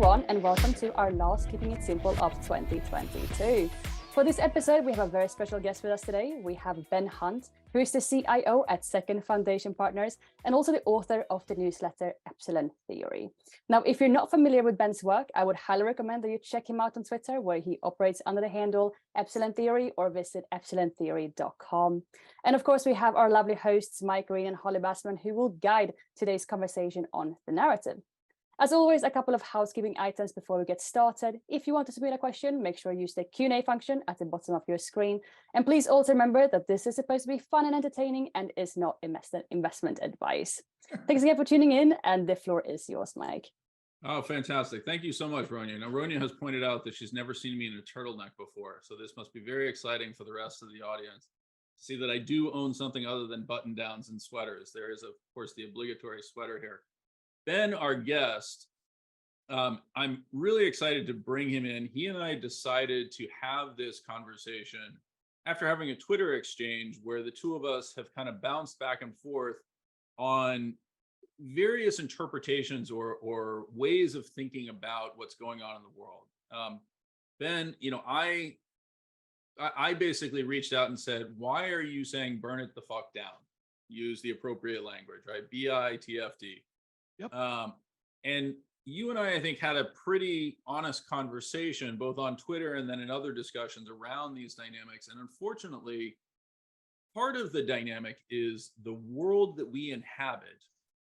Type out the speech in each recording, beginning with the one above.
everyone, and welcome to our last Keeping It Simple of 2022. For this episode, we have a very special guest with us today. We have Ben Hunt, who is the CIO at Second Foundation Partners and also the author of the newsletter Epsilon Theory. Now, if you're not familiar with Ben's work, I would highly recommend that you check him out on Twitter, where he operates under the handle Epsilon Theory, or visit epsilontheory.com. And of course, we have our lovely hosts, Mike Herein and Harley Bassman, who will guide today's conversation on the narrative. As always, a couple of housekeeping items before we get started. If you want to submit a question, make sure you use the Q&A function at the bottom of your screen. And please also remember that this is supposed to be fun and entertaining and is not investment advice. Thanks again for tuning in, and the floor is yours, Mike. Oh, fantastic. Thank you so much, Ronya. Now, Ronya has pointed out that she's never seen me in a turtleneck before, so this must be very exciting for the rest of the audience to see that I do own something other than button-downs and sweaters. There is, of course, the obligatory sweater here. Ben, our guest, I'm really excited to bring him in. He and I decided to have this conversation after having a Twitter exchange where the two of us have kind of bounced back and forth on various interpretations or ways of thinking about what's going on in the world. Ben, I basically reached out and said, why are you saying burn it the fuck down? Use the appropriate language, right? BITFD. Yep. And you and I think, had a pretty honest conversation, both on Twitter and then in other discussions around these dynamics. And unfortunately, part of the dynamic is the world that we inhabit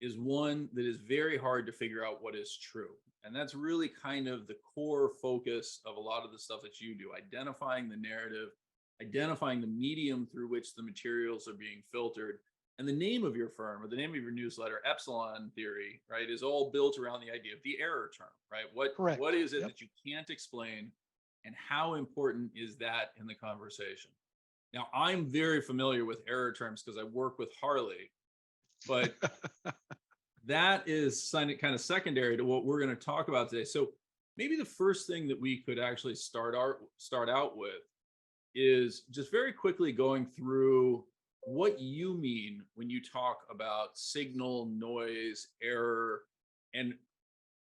is one that is very hard to figure out what is true. And that's really kind of the core focus of a lot of the stuff that you do, identifying the narrative, identifying the medium through which the materials are being filtered. And the name of your firm, or the name of your newsletter, Epsilon Theory, right, is all built around the idea of the error term, right? What is it that you can't explain, and how important is that in the conversation? Now, I'm very familiar with error terms because I work with Harley, but that is kind of secondary to what we're going to talk about today. So maybe the first thing that we could actually start out with is just very quickly going through what you mean when you talk about signal, noise, error, and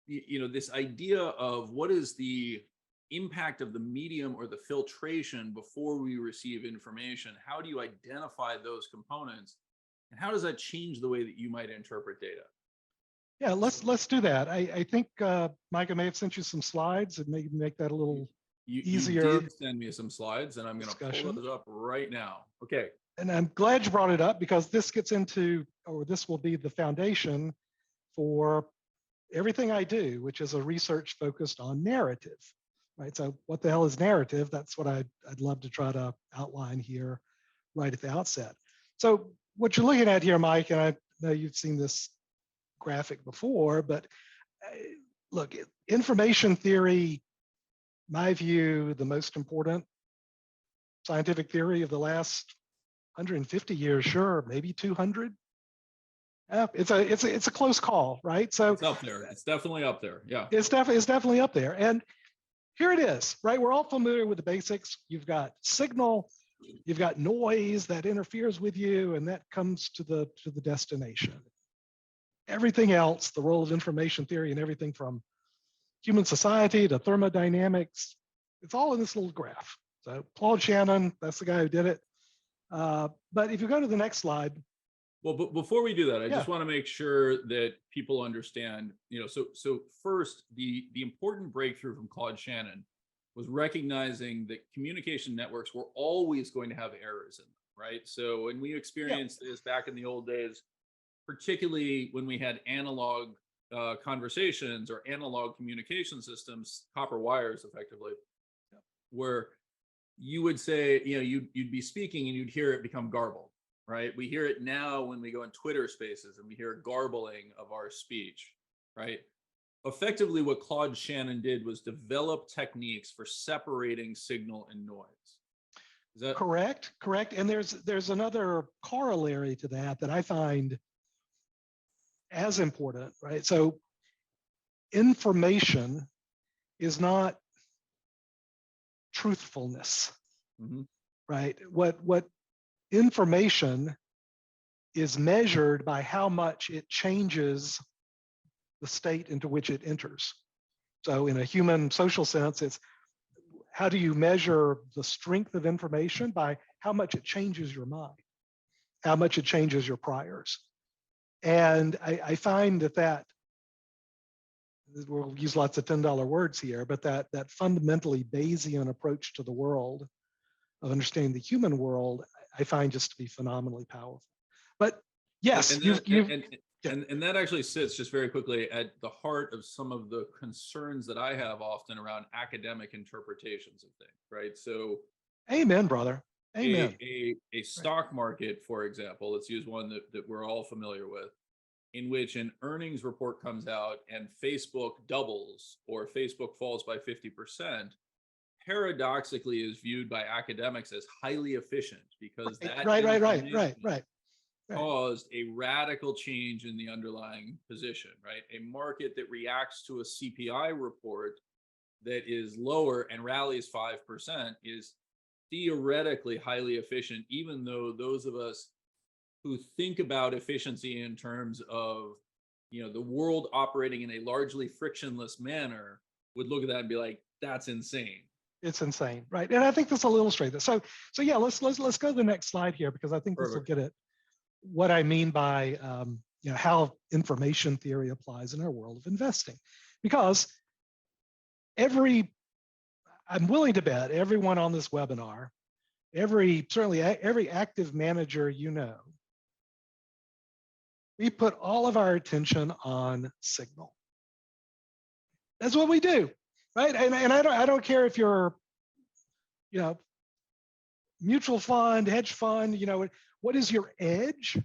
this idea of what is the impact of the medium or the filtration before we receive information. How do you identify those components, and how does that change the way that you might interpret data? Yeah, let's do that. I think Mike, I may have sent you some slides and maybe make that a little easier. You did send me some slides, and I'm going to pull those up right now. Okay. And I'm glad you brought it up, because this gets into, or this will be the foundation for everything I do, which is a research focused on narrative, right? So what the hell is narrative? That's what I'd love to try to outline here right at the outset. So what you're looking at here, Mike, and I know you've seen this graphic before, but look, information theory, my view, the most important scientific theory of the last 150 years, sure, maybe 200. It's a close call, right? So it's up there. It's definitely up there. Yeah. It's definitely up there. And here it is, right? We're all familiar with the basics. You've got signal, you've got noise that interferes with you, and that comes to the destination. Everything else, the role of information theory and everything from human society to thermodynamics, it's all in this little graph. So Claude Shannon, that's the guy who did it. But if you go to the next slide. Well, but before we do that, I just want to make sure that people understand, so first, the important breakthrough from Claude Shannon was recognizing that communication networks were always going to have errors in them, right? So when we experienced this back in the old days, particularly when we had analog conversations or analog communication systems, copper wires effectively, where you would say, you'd be speaking and you'd hear it become garbled, right? We hear it now when we go in Twitter spaces and we hear garbling of our speech, right? Effectively, what Claude Shannon did was develop techniques for separating signal and noise. Is that correct? Correct. And there's another corollary to that I find as important, right? So information is not truthfulness, right? What information is measured by how much it changes the state into which it enters. So in a human social sense, it's how do you measure the strength of information? By how much it changes your mind, how much it changes your priors. And I find that we'll use lots of $10 words here, but that fundamentally Bayesian approach to the world of understanding the human world, I find just to be phenomenally powerful. But yes, and that actually sits, just very quickly, at the heart of some of the concerns that I have often around academic interpretations of things, right? So amen, brother. Amen. A stock market, for example, let's use one that we're all familiar with, in which an earnings report comes out and Facebook doubles or Facebook falls by 50%, paradoxically is viewed by academics as highly efficient, because that right. caused a radical change in the underlying position, right? A market that reacts to a CPI report that is lower and rallies 5% is theoretically highly efficient, even though those of us who think about efficiency in terms of, the world operating in a largely frictionless manner would look at that and be like, that's insane. It's insane, right? And I think this will illustrate this. So yeah, let's go to the next slide here, because I think this will get at what I mean by how information theory applies in our world of investing. Because I'm willing to bet everyone on this webinar, certainly every active manager we put all of our attention on signal. That's what we do, right? And I don't care if you're, mutual fund, hedge fund, what is your edge?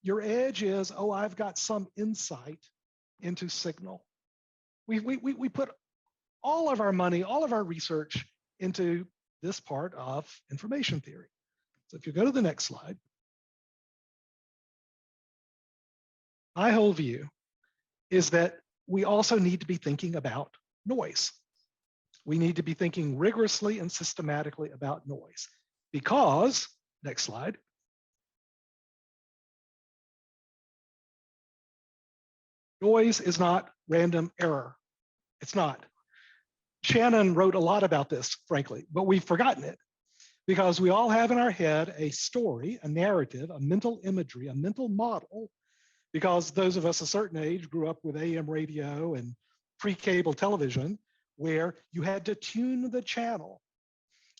Your edge is, I've got some insight into signal. We put all of our money, all of our research into this part of information theory. So if you go to the next slide, my whole view is that we also need to be thinking about noise. We need to be thinking rigorously and systematically about noise, because, next slide, noise is not random error. It's not. Shannon wrote a lot about this, frankly, but we've forgotten it, because we all have in our head a story, a narrative, a mental imagery, a mental model, because those of us a certain age grew up with AM radio and pre-cable television, where you had to tune the channel.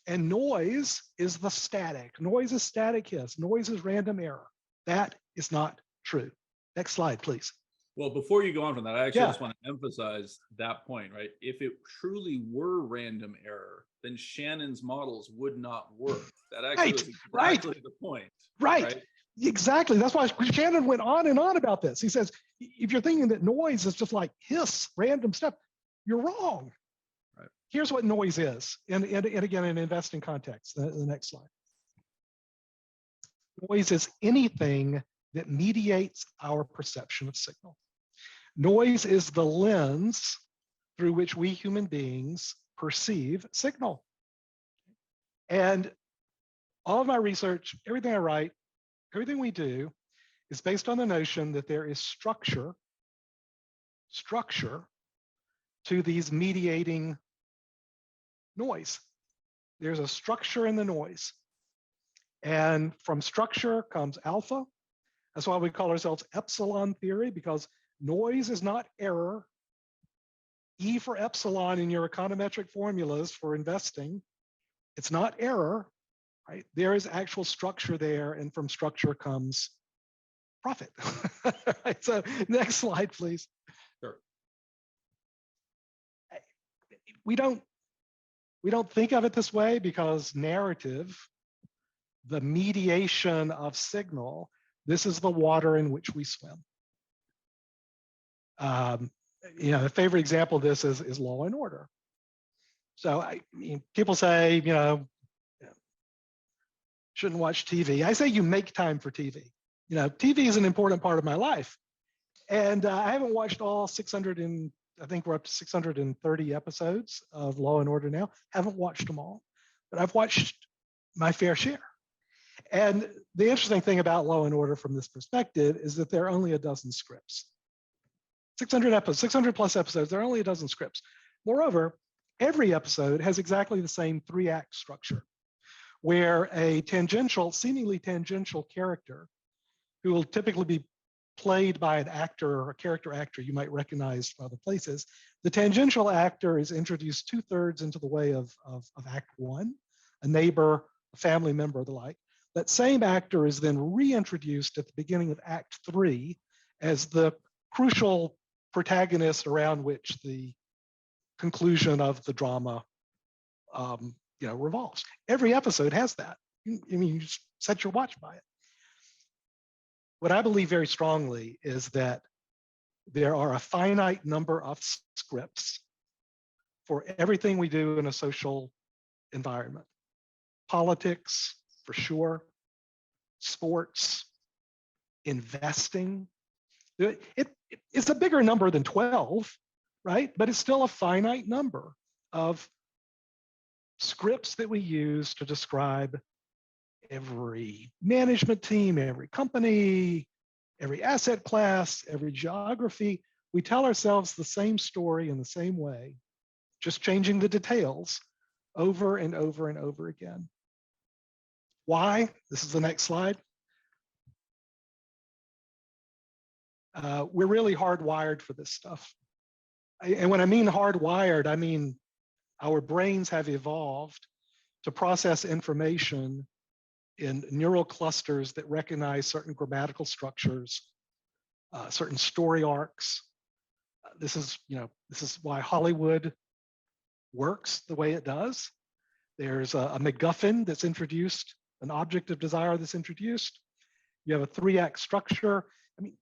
And noise is the static. Noise is static hiss. Noise is random error. That is not true. Next slide, please. Well, before you go on from that, I actually just want to emphasize that point, right? If it truly were random error, then Shannon's models would not work. That actually was exactly the point. Right. Exactly. That's why Shannon went on and on about this. He says, if you're thinking that noise is just like hiss, random stuff, you're wrong. Right. Here's what noise is, and again, in investing context, the next slide. Noise is anything that mediates our perception of signal. Noise is the lens through which we human beings perceive signal. And all of my research, everything I write, everything we do is based on the notion that there is structure to these mediating noise. There's a structure in the noise. And from structure comes alpha. That's why we call ourselves Epsilon Theory, because noise is not error. E for epsilon in your econometric formulas for investing, it's not error, right? There is actual structure there, and from structure comes profit. Right, so next slide, please. Sure. We don't think of it this way, because narrative, the mediation of signal, this is the water in which we swim. The favorite example of this is Law and Order. So people say, shouldn't watch TV. I say you make time for TV. TV is an important part of my life. And I haven't watched all 600 and I think we're up to 630 episodes of Law and Order now. Haven't watched them all, but I've watched my fair share. And the interesting thing about Law and Order from this perspective is that there are only a dozen scripts. 600 episodes, 600 plus episodes. There are only a dozen scripts. Moreover, every episode has exactly the same 3-act structure, where a tangential, seemingly tangential character, who will typically be played by an actor or a character actor you might recognize from other places. The tangential actor is introduced 2/3 into the way of Act 1, a neighbor, a family member, the like. That same actor is then reintroduced at the beginning of Act 3 as the crucial protagonist around which the conclusion of the drama revolves. Every episode has that. You just set your watch by it. What I believe very strongly is that there are a finite number of scripts for everything we do in a social environment. Politics, for sure, sports, investing. It's a bigger number than 12, right? But it's still a finite number of scripts that we use to describe every management team, every company, every asset class, every geography. We tell ourselves the same story in the same way, just changing the details over and over and over again. Why? This is the next slide. We're really hardwired for this stuff. And when I mean hardwired, I mean our brains have evolved to process information in neural clusters that recognize certain grammatical structures, certain story arcs. This is why Hollywood works the way it does. There's a MacGuffin that's introduced, an object of desire that's introduced. You have a 3-act structure. I mean,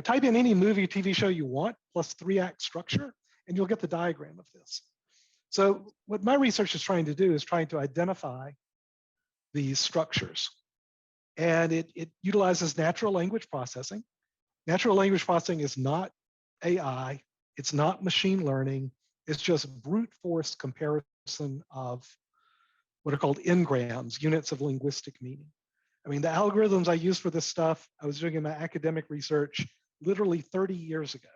type in any movie, TV show you want, plus 3-act structure, and you'll get the diagram of this. So what my research is trying to do is trying to identify these structures. And it utilizes natural language processing. Natural language processing is not AI. It's not machine learning. It's just brute force comparison of what are called n-grams, units of linguistic meaning. I mean, the algorithms I use for this stuff, I was doing in my academic research literally 30 years ago.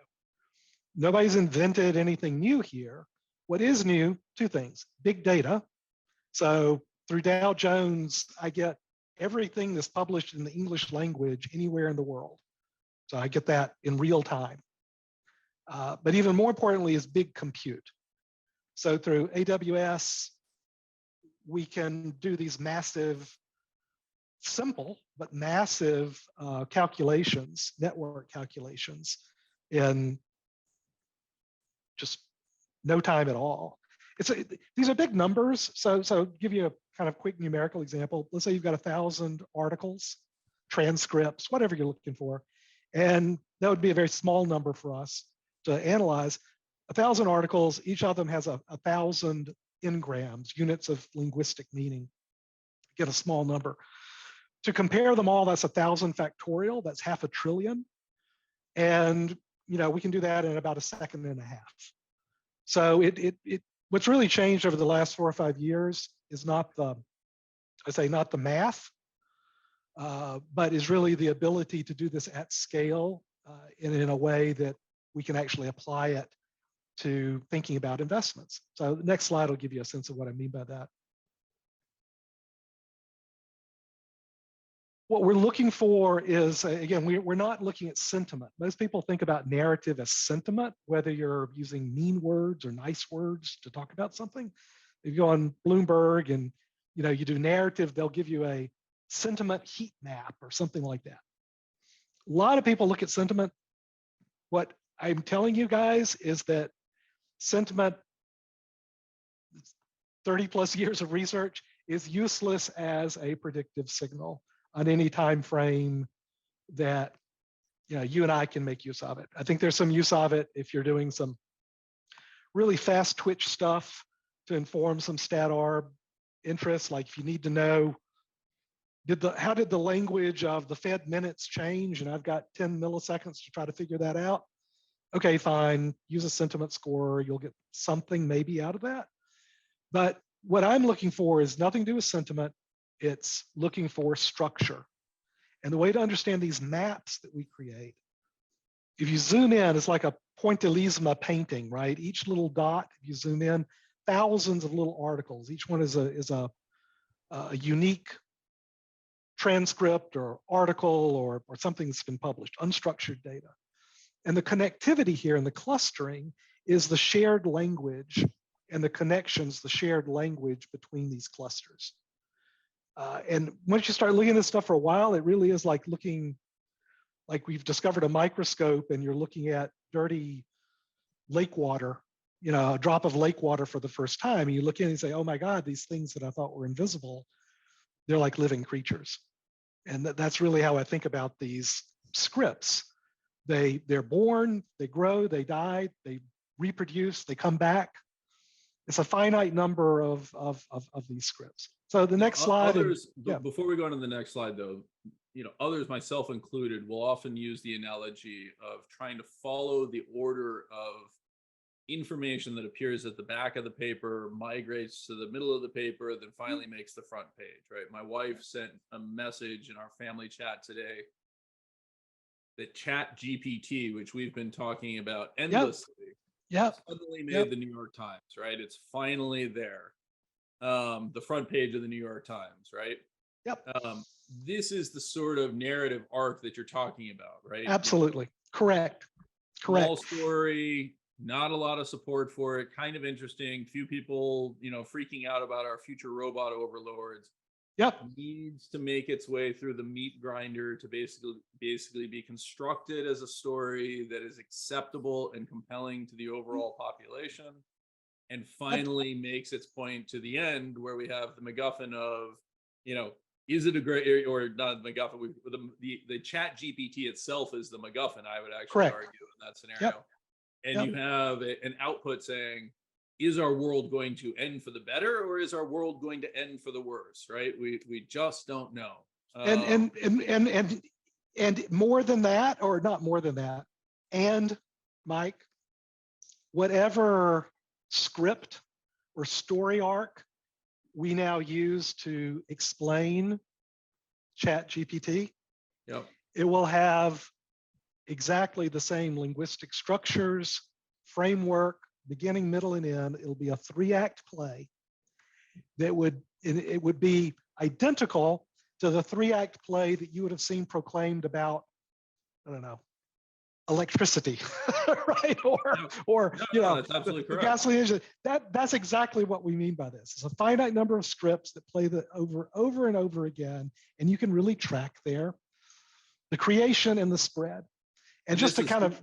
Nobody's invented anything new here. What is new? 2 things. Big data. So through Dow Jones, I get everything that's published in the English language anywhere in the world. So I get that in real time. But even more importantly is big compute. So through AWS, we can do these massive, simple, but massive calculations, network calculations in just no time at all. These are big numbers. So give you a kind of quick numerical example. Let's say you've got 1,000 articles, transcripts, whatever you're looking for. And that would be a very small number for us to analyze. 1,000 articles, each of them has 1,000 n-grams, units of linguistic meaning. Get a small number. To compare them all, that's 1,000 factorial, that's 500 billion. And we can do that in about 1.5 seconds. So what's really changed over the last 4 or 5 years is not the math, but is really the ability to do this at scale in a way that we can actually apply it to thinking about investments. So the next slide will give you a sense of what I mean by that. What we're looking for is, again, we're not looking at sentiment. Most people think about narrative as sentiment, whether you're using mean words or nice words to talk about something. If you go on Bloomberg and you do narrative, they'll give you a sentiment heat map or something like that. A lot of people look at sentiment. What I'm telling you guys is that sentiment, 30 plus years of research, is useless as a predictive signal on any time frame that you and I can make use of it. I think there's some use of it if you're doing some really fast twitch stuff to inform some stat arb interests, like if you need to know, how did the language of the Fed minutes change, and I've got 10 milliseconds to try to figure that out. Okay, fine, use a sentiment score, you'll get something maybe out of that. But what I'm looking for is nothing to do with sentiment, it's looking for structure. And the way to understand these maps that we create if you zoom in, it's like a pointillismo painting, right? Each little dot, if you zoom in, thousands of little articles. Each one is a unique transcript or article or something that's been published, unstructured data. And the connectivity here and the clustering is the shared language and the connections, the shared language between these clusters. And once you start looking at this stuff for a while, it really is like looking, like we've discovered a microscope and you're looking at dirty lake water, you know, a drop of lake water for the first time. And you look in and say, oh my God, these things that I thought were invisible, they're like living creatures. And that's really how I think about these scripts. They're born, they grow, they die, they reproduce, they come back. It's a finite number of these scripts. So the next slide. Others, before we go on to the next slide though, you know, others, myself included, will often use the analogy of trying to follow the order of information that appears at the back of the paper, migrates to the middle of the paper, then finally makes the front page, right? My wife sent a message in our family chat today that Chat GPT, which we've been talking about endlessly, suddenly made the New York Times, right? It's finally there. The front page of the New York Times, right? This is the sort of narrative arc that you're talking about, right? Absolutely. Correct. Small story, not a lot of support for it, kind of interesting. Few people, you know, freaking out about our future robot overlords. Needs to make its way through the meat grinder to basically be constructed as a story that is acceptable and compelling to the overall population, and finally makes its point to the end where we have the MacGuffin of, you know, is it a great, or not the MacGuffin, the Chat GPT itself is the MacGuffin, I would actually argue in that scenario. And you have an output saying, is our world going to end for the better, or is our world going to end for the worse? Right? We just don't know. And more than that, or not more than that, and Mike, whatever script or story arc we now use to explain Chat GPT, it will have exactly the same linguistic structures, framework, beginning, middle, and end. It'll be a 3-act play that it would be identical to the 3-act play that you would have seen proclaimed about, I don't know, electricity, right? Or you know, that's absolutely the correct. gasoline engine. That's exactly what we mean by this. It's a finite number of scripts that play over and over again, and you can really track the creation and the spread. And just to kind of,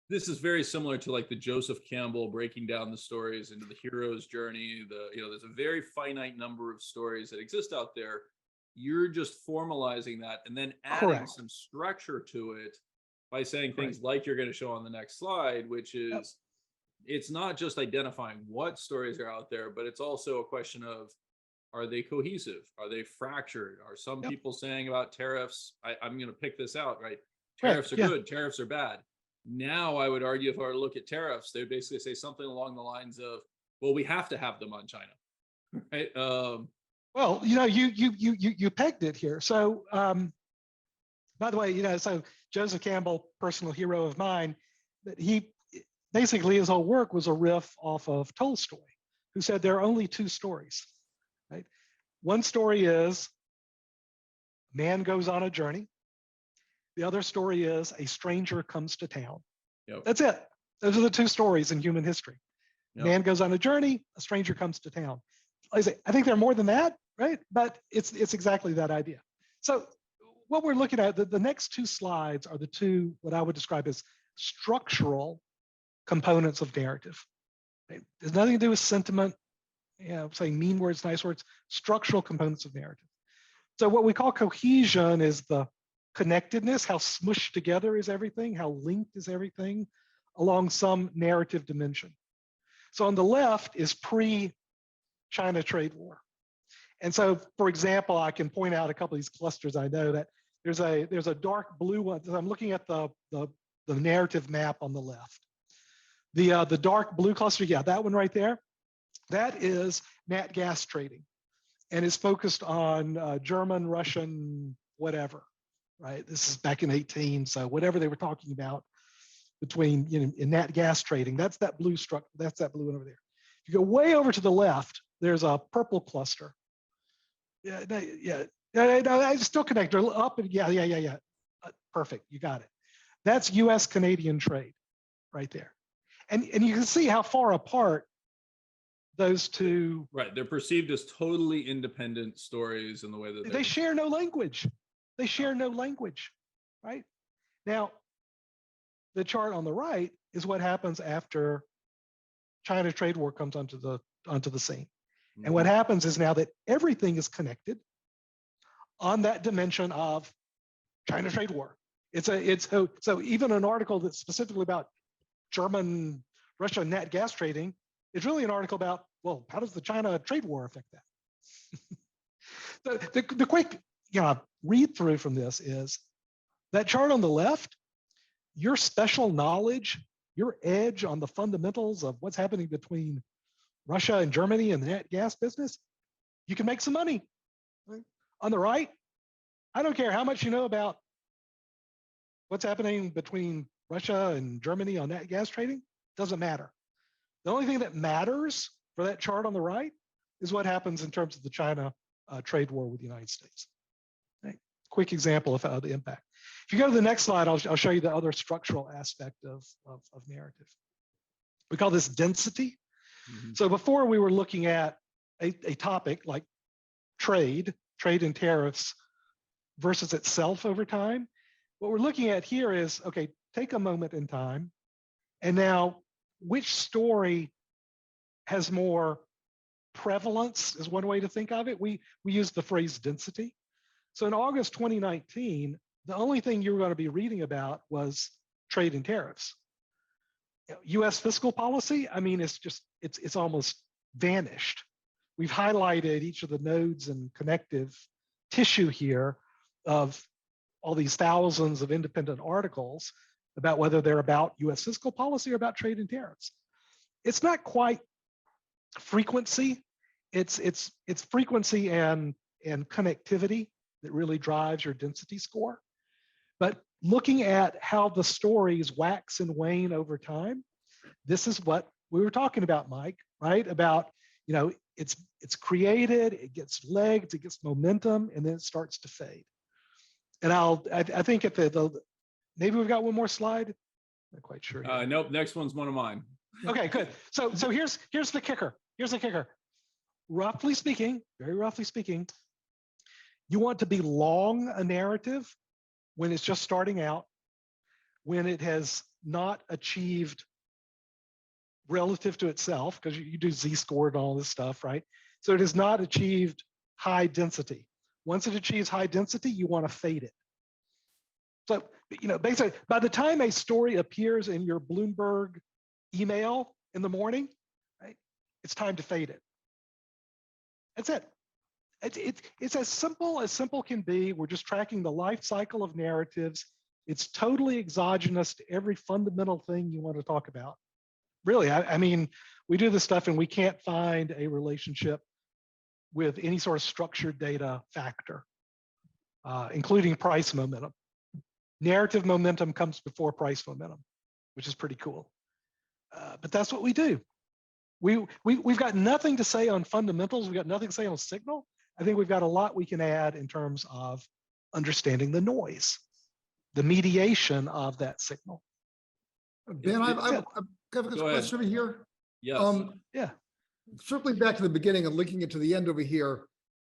this is very similar to like the Joseph Campbell breaking down the stories into the hero's journey. There's a very finite number of stories that exist out there. You're just formalizing that and then adding some structure to it by saying things like you're going to show on the next slide, which is, it's not just identifying what stories are out there, but it's also a question of, are they cohesive? Are they fractured? Are some people saying about tariffs, I'm going to pick this out, right? Tariffs are good, tariffs are bad. Now, I would argue, if I were to look at tariffs, they would basically say something along the lines of, well, we have to have them on China, right? Well, you know, you pegged it here. So, by the way, you know, so Joseph Campbell, personal hero of mine, that he basically, his whole work was a riff off of Tolstoy, who said there are only 2 stories, right? One story is man goes on a journey. The other story is a stranger comes to town. That's it. Those are the 2 stories in human history. Man goes on a journey, a stranger comes to town. Like I say, I think there are more than that, right? But it's exactly that idea. So what we're looking at, the next 2 slides are the 2, what I would describe as structural components of narrative. Right? There's nothing to do with sentiment, you know, saying mean words, nice words, structural components of narrative. So what we call cohesion is the connectedness, how smushed together is everything, how linked is everything along some narrative dimension. So on the left is pre-China trade war. And so, for example, I can point out a couple of these clusters. I know that there's a dark blue one. I'm looking at the narrative map on the left. The dark blue cluster, that one right there, that is nat gas trading, and is focused on German, Russian, whatever, right? This is back in 18, so whatever they were talking about between, in nat gas trading. That's that blue structure. That's that blue one over there. If you go way over to the left, there's a purple cluster. Yeah, I still connect. They're up and yeah. Perfect. You got it. That's U.S. Canadian trade right there. And you can see how far apart those two. Right. They're perceived as totally independent stories in the way that they share no language. They share no language, right? Now, the chart on the right is what happens after China trade war comes onto the scene. And what happens is now that everything is connected on that dimension of China trade war. So even an article that's specifically about German, Russia nat gas trading, it's really an article about, well, how does the China trade war affect that? The quick read through from this is that chart on the left, your special knowledge, your edge on the fundamentals of what's happening between Russia and Germany and the nat gas business, you can make some money. Right? On the right, I don't care how much you know about what's happening between Russia and Germany on nat gas trading, doesn't matter. The only thing that matters for that chart on the right is what happens in terms of the China trade war with the United States. Okay. Quick example of the impact. If you go to the next slide, I'll show you the other structural aspect of narrative. We call this density. Mm-hmm. So before we were looking at a topic like trade and tariffs versus itself over time. What we're looking at here is, okay, take a moment in time, and now which story has more prevalence is one way to think of it. We use the phrase density. So in August 2019, the only thing you were going to be reading about was trade and tariffs. US fiscal policy, I mean, it's almost vanished. We've highlighted each of the nodes and connective tissue here of all these thousands of independent articles about whether they're about US fiscal policy or about trade and tariffs. It's not quite frequency. It's frequency and connectivity that really drives your density score. But looking at how the stories wax and wane over time, this is what we were talking about, Mike, right? About, it's created, it gets legs, it gets momentum, and then it starts to fade. And I think at maybe we've got one more slide. I'm not quite sure. Nope, next one's one of mine. Okay, good. So here's the kicker. Here's the kicker. Roughly speaking, very roughly speaking, you want to be long a narrative when it's just starting out, when it has not achieved relative to itself, because you do z-score and all this stuff, right? So it has not achieved high density. Once it achieves high density, you want to fade it. So, basically, by the time a story appears in your Bloomberg email in the morning, right, it's time to fade it. That's it. It's as simple can be. We're just tracking the life cycle of narratives. It's totally exogenous to every fundamental thing you want to talk about. Really, I mean, we do this stuff and we can't find a relationship with any sort of structured data factor, including price momentum. Narrative momentum comes before price momentum, which is pretty cool. But that's what we do. We've got nothing to say on fundamentals. We've got nothing to say on signal. I think we've got a lot we can add in terms of understanding the noise, the mediation of that signal. Ben, I've got a question over here. Yes. Yeah. Circling back to the beginning and linking it to the end over here,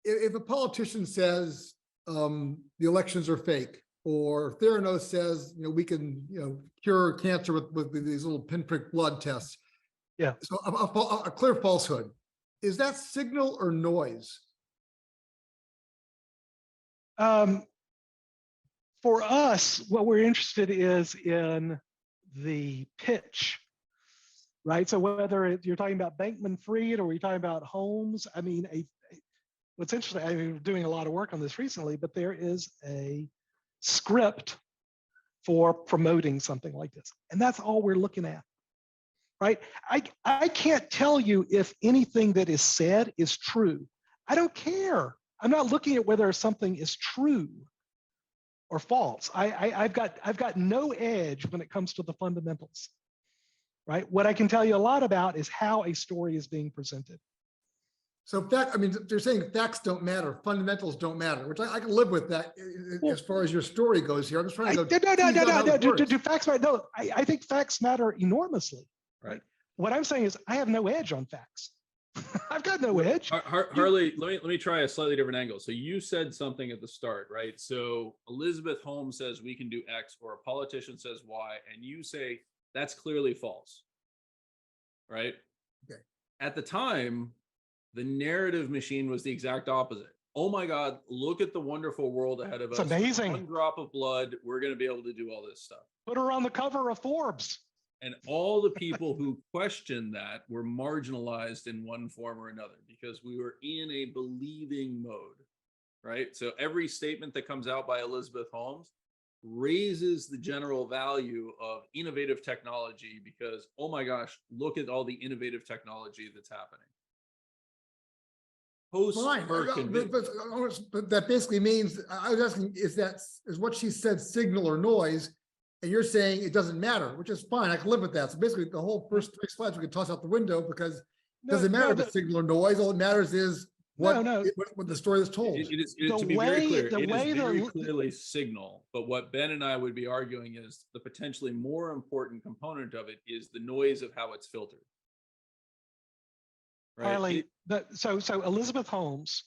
if a politician says the elections are fake, or Theranos says we can cure cancer with these little pinprick blood tests, yeah. So a clear falsehood, is that signal or noise? For us, what we're interested is in the pitch, right? So whether you're talking about Bankman-Fried or you're talking about Holmes, I mean, what's interesting, I mean, we're doing a lot of work on this recently, but there is a script for promoting something like this. And that's all we're looking at, right? I can't tell you if anything that is said is true. I don't care. I'm not looking at whether something is true or false. I've got no edge when it comes to the fundamentals, right? What I can tell you a lot about is how a story is being presented. So I mean, they're saying facts don't matter, fundamentals don't matter, which I can live with that as far as your story goes here. I'm just trying to go. No. Do facts matter? No, I think facts matter enormously. Right. What I'm saying is I have no edge on facts. I've got no edge. Harley, let me try a slightly different angle. So you said something at the start, right? So Elizabeth Holmes says we can do X, or a politician says Y, and you say that's clearly false, right? Okay. At the time, the narrative machine was the exact opposite. Oh my God, look at the wonderful world ahead of us. It's amazing. One drop of blood, we're going to be able to do all this stuff. Put her on the cover of Forbes. And all the people who questioned that were marginalized in one form or another because we were in a believing mode, right? So every statement that comes out by Elizabeth Holmes raises the general value of innovative technology because, oh my gosh, look at all the innovative technology that's happening. Fine, but that basically means, I was asking, is what she said signal or noise? And you're saying it doesn't matter, which is fine. I can live with that. So basically the whole first 3 slides we can toss out the window because it doesn't matter if it's signal or noise. All that matters is what the story is told. To be very clear, it is very clearly signal. But what Ben and I would be arguing is the potentially more important component of it is the noise of how it's filtered. Right? Harley, so Elizabeth Holmes,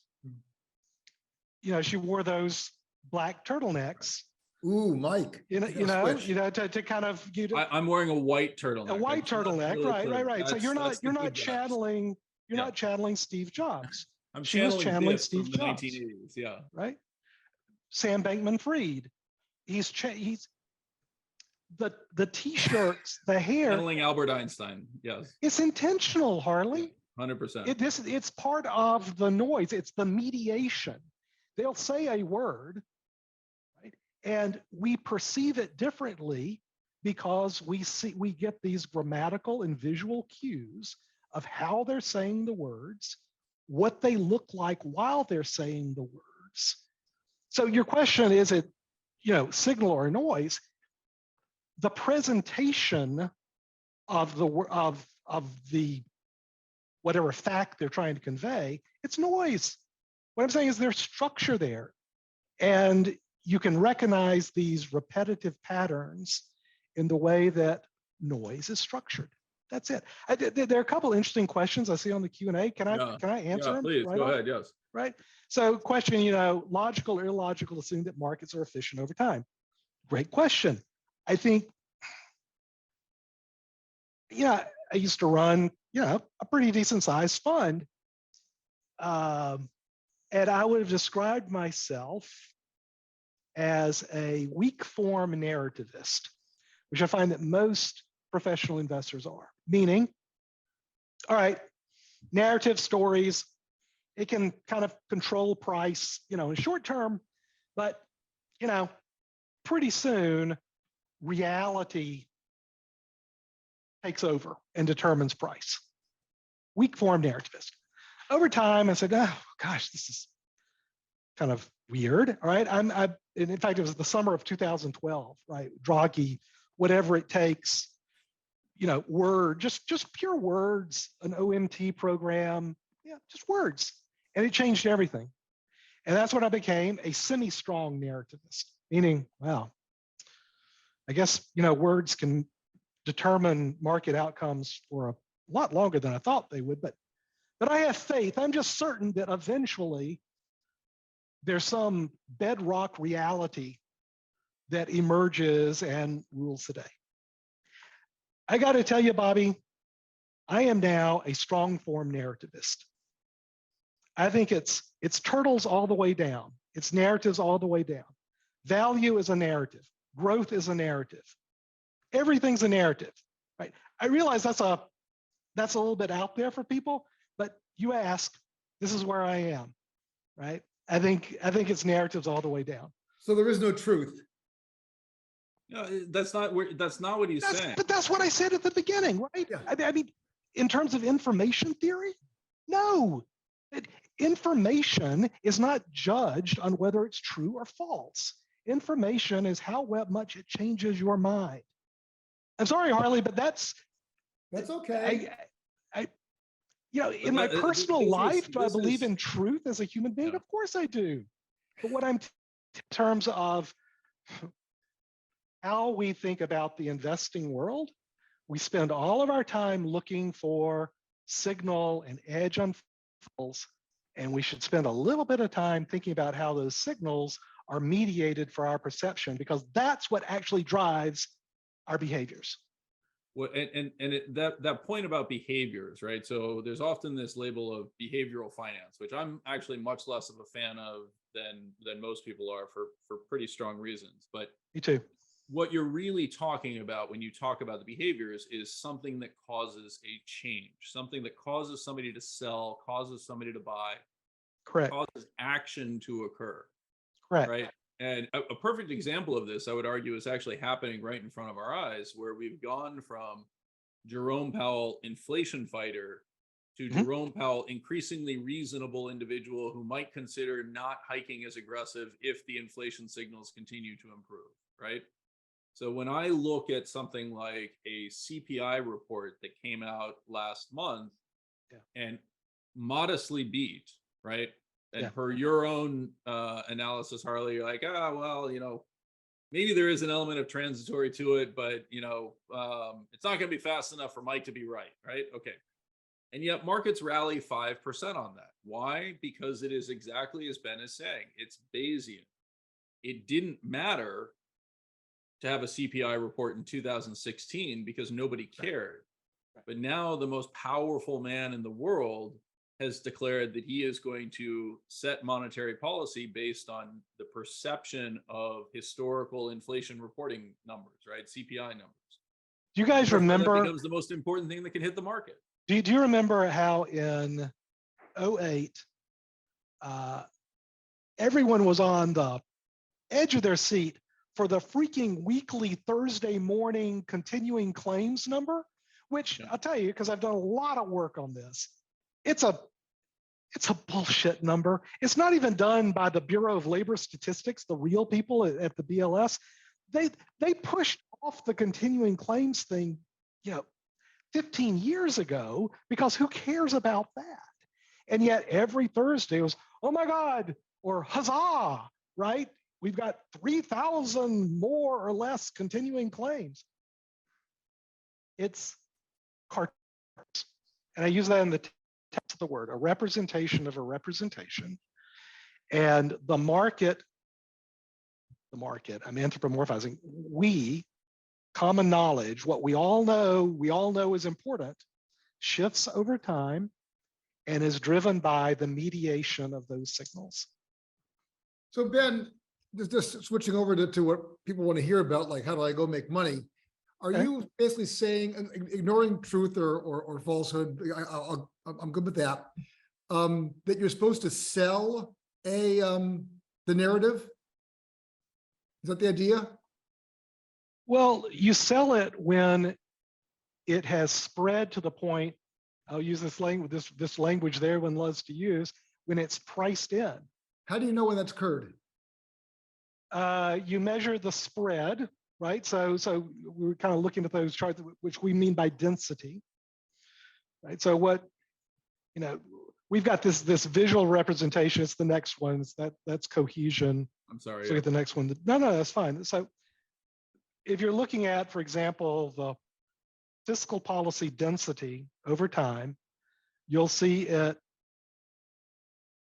she wore those black turtlenecks. Ooh, Mike. To kind of. I'm wearing a white turtleneck. A white turtleneck, really right. So you're not channeling. You're not channeling Steve Jobs. She was channeling Steve Jobs. 1980s, yeah. Right. Sam Bankman-Fried. He's the t-shirts, the hair. Channeling Albert Einstein. Yes. It's intentional, Harley. 100%. It's part of the noise. It's the mediation. They'll say a word, right, and we perceive it differently because we get these grammatical and visual cues of how they're saying the words, what they look like while they're saying the words. So your question is it, signal or noise? The presentation of the whatever fact they're trying to convey, it's noise. What I'm saying is there's structure there. And you can recognize these repetitive patterns in the way that noise is structured. That's it. There are a couple interesting questions I see on the Q&A. Can I answer them? Please, go ahead, yes. Right. So question, logical or illogical, assume that markets are efficient over time. Great question. I think, I used to run, a pretty decent sized fund. And I would have described myself as a weak form narrativist, which I find that most professional investors are. Meaning, all right, narrative stories, it can kind of control price, in short term, but, pretty soon reality takes over and determines price. Weak form narrativist. Over time, I said, oh gosh, this is kind of weird. All right, in fact, it was the summer of 2012, right? Draghi, whatever it takes, word, just pure words, an OMT program, just words, and it changed everything. And that's when I became a semi-strong narrativist, meaning, wow, I guess words can determine market outcomes for a lot longer than I thought they would, but I have faith. I'm just certain that eventually there's some bedrock reality that emerges and rules the day. I got to tell you, Bobby, I am now a strong form narrativist. I think it's turtles all the way down. It's narratives all the way down. Value is a narrative. Growth is a narrative. Everything's a narrative, right? I realize that's a little bit out there for people, but you ask, this is where I am, right? I think it's narratives all the way down. So there is no truth. No, that's not what he's saying. But that's what I said at the beginning, right? Yeah. I mean, in terms of information theory, no. Information is not judged on whether it's true or false. Information is how much it changes your mind. I'm sorry, Harley, but that's okay. In my personal life, do I believe in truth as a human being? Yeah. Of course I do. But what I'm in terms of how we think about the investing world, we spend all of our time looking for signal and edge on signals, and we should spend a little bit of time thinking about how those signals are mediated for our perception, because that's what actually drives our behaviors. Well, that point about behaviors, right? So there's often this label of behavioral finance, which I'm actually much less of a fan of than most people are for pretty strong reasons. But Me too. what you're really talking about when you talk about the behaviors is something that causes a change, something that causes somebody to sell, causes somebody to buy, Correct. causes action to occur. Correct. Right. And a perfect example of this, I would argue, is actually happening right in front of our eyes, where we've gone from Jerome Powell, inflation fighter, to Jerome Powell, increasingly reasonable individual who might consider not hiking as aggressive if the inflation signals continue to improve. Right. So when I look at something like a CPI report that came out last month and modestly beat, right? And per your own analysis, Harley, you're like, well, maybe there is an element of transitory to it, but, it's not going to be fast enough for Mike to be right, right? Okay. And yet markets rally 5% on that. Why? Because it is exactly as Ben is saying. It's Bayesian. It didn't matter to have a CPI report in 2016 because nobody cared. But now the most powerful man in the world has declared that he is going to set monetary policy based on the perception of historical inflation reporting numbers, right? CPI numbers. Do you guys remember? That becomes the most important thing that can hit the market. Do you remember how in 2008, everyone was on the edge of their seat for the freaking weekly Thursday morning continuing claims number, which I'll tell you, because I've done a lot of work on this, it's a bullshit number. It's not even done by the Bureau of Labor Statistics, the real people at the BLS. They pushed off the continuing claims thing, 15 years ago, because who cares about that? And yet every Thursday was, oh my God, or huzzah, right? We've got 3,000 more or less continuing claims. It's cartoons. And I use that in the text of the word, a representation of a representation. And the market, I'm anthropomorphizing, common knowledge, what we all know is important, shifts over time and is driven by the mediation of those signals. So Ben, just switching over to what people want to hear about, like how do I go make money? Are you basically saying, ignoring truth or falsehood, I'm good with that, that you're supposed to sell the narrative? Is that the idea? Well, you sell it when it has spread to the point, I'll use this language there one loves to use, when it's priced in. How do you know when that's occurred? You measure the spread, right? So we were kind of looking at those charts, which we mean by density, right? So we've got this visual representation. It's the next one. That's cohesion. I'm sorry. Let's look at the next one. No, that's fine. So if you're looking at, for example, the fiscal policy density over time, you'll see it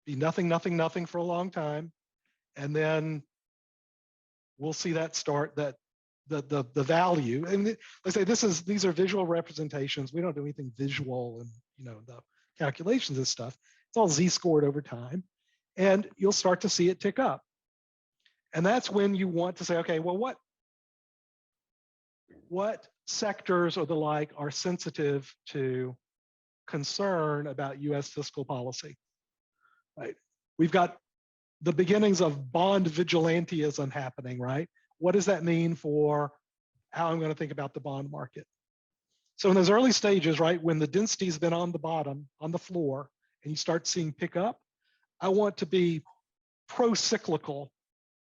be nothing, nothing, nothing for a long time. And then we'll see that start, that the value. And let's say these are visual representations. We don't do anything visual and the calculations and stuff. It's all z-scored over time. And you'll start to see it tick up. And that's when you want to say, okay, well, what sectors or the like are sensitive to concern about US fiscal policy, right? We've got the beginnings of bond vigilantism happening, right? What does that mean for how I'm going to think about the bond market? So in those early stages, right, when the density's been on the bottom, on the floor, and you start seeing pick up, I want to be pro-cyclical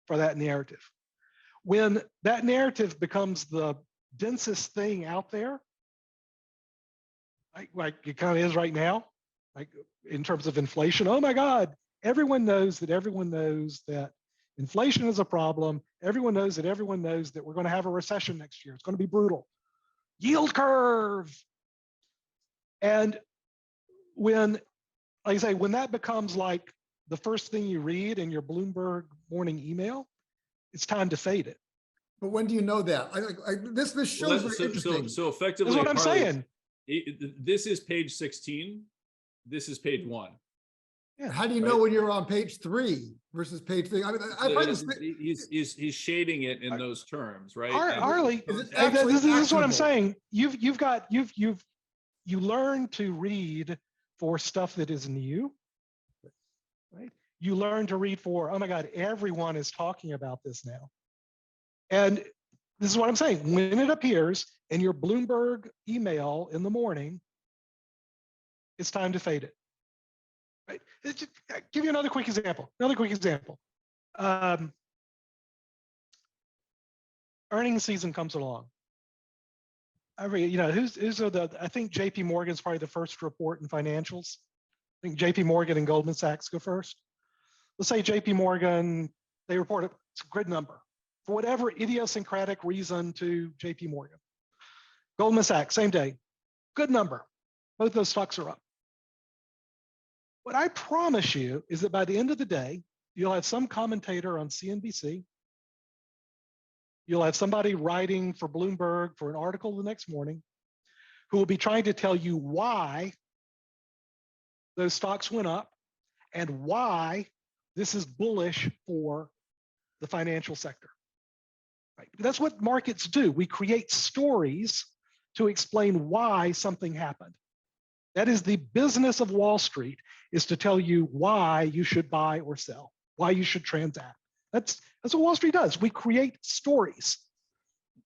for that narrative. when that narrative becomes the densest thing out there, like it kind of is right now, like in terms of inflation, oh my God, everyone knows that inflation is a problem. Everyone knows that we're going to have a recession next year. It's going to be brutal. Yield curve. And when, like I say, when that becomes like the first thing you read in your Bloomberg morning email, it's time to fade it. But when do you know that? This shows very interesting. So effectively, That's what I'm Harley, saying. This is page 16. This is page 1. Yeah. How do you know when you're on page 3 versus page 3? I mean, I find this. He's shading it in those terms, right? Harley, Is it this actually is what I'm actionable? saying. You learn to read for stuff that is new, right? You learn to read for, oh my God, everyone is talking about this now. And this is what I'm saying. When it appears in your Bloomberg email in the morning, it's time to fade it. Right? I'll give you another quick example. Earnings season comes along. I think JP Morgan's probably the first report in financials. I think JP Morgan and Goldman Sachs go first. Let's say JP Morgan, they report it's a good number for whatever idiosyncratic reason to JP Morgan. Goldman Sachs, same day, good number. Both those stocks are up. What I promise you is that by the end of the day, you'll have some commentator on CNBC. You'll have somebody writing for Bloomberg for an article the next morning who will be trying to tell you why those stocks went up and why this is bullish for the financial sector. Right? That's what markets do. We create stories to explain why something happened. That is the business of Wall Street, is to tell you why you should buy or sell, why you should transact. That's what Wall Street does. We create stories.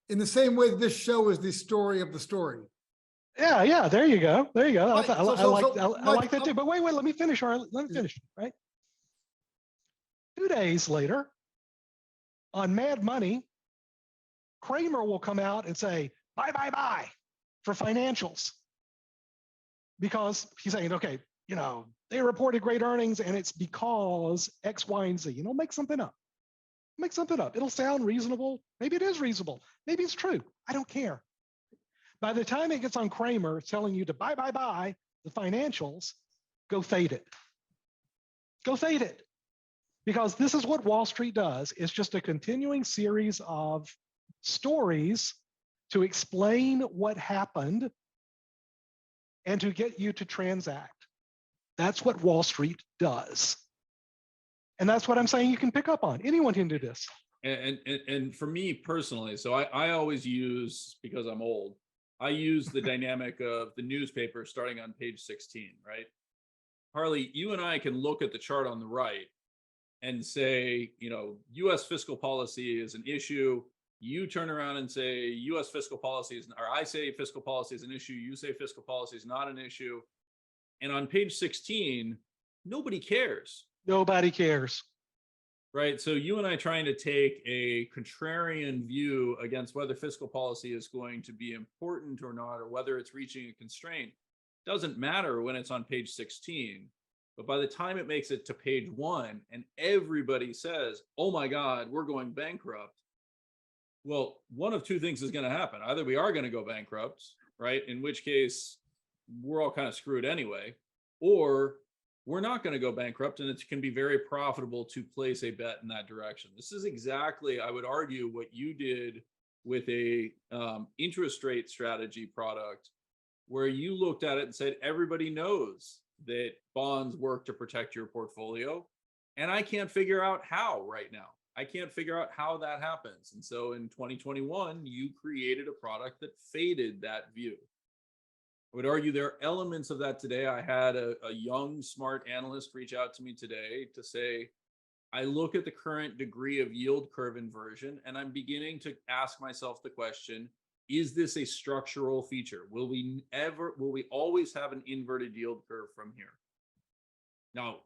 In the same way this show is the story of the story. Yeah, there you go. Right. I like that too. But wait, let me finish, Harley. Let me finish, right? 2 days later, on Mad Money, Kramer will come out and say, buy for financials. Because he's saying, okay, they reported great earnings and it's because X, Y, and Z. Make something up. It'll sound reasonable. Maybe it is reasonable. Maybe it's true. I don't care. By the time it gets on Kramer telling you to buy the financials, go fade it. Because this is what Wall Street does. It's just a continuing series of stories to explain what happened and to get you to transact. That's what Wall Street does. And that's what I'm saying you can pick up on. Anyone can do this. And for me personally, so I always use, because I'm old, I use the dynamic of the newspaper starting on page 16, right? Harley, you and I can look at the chart on the right and say, US fiscal policy is an issue. You turn around and say US fiscal policy is, or I say fiscal policy is an issue. You say fiscal policy is not an issue. And on page 16, nobody cares. Nobody cares. Right. So you and I trying to take a contrarian view against whether fiscal policy is going to be important or not, or whether it's reaching a constraint, doesn't matter when it's on page 16. But by the time it makes it to page 1 and everybody says, oh my God, we're going bankrupt. Well, one of two things is going to happen. Either we are going to go bankrupt, right? In which case we're all kind of screwed anyway, or we're not going to go bankrupt, and it can be very profitable to place a bet in that direction. This is exactly, I would argue, what you did with a interest rate strategy product, where you looked at it and said, everybody knows that bonds work to protect your portfolio, and I can't figure out how right now. I can't figure out how that happens. And so in 2021, you created a product that faded that view. I would argue there are elements of that today. I had a young, smart analyst reach out to me today to say, I look at the current degree of yield curve inversion, and I'm beginning to ask myself the question, is this a structural feature? Will we always have an inverted yield curve from here? Now,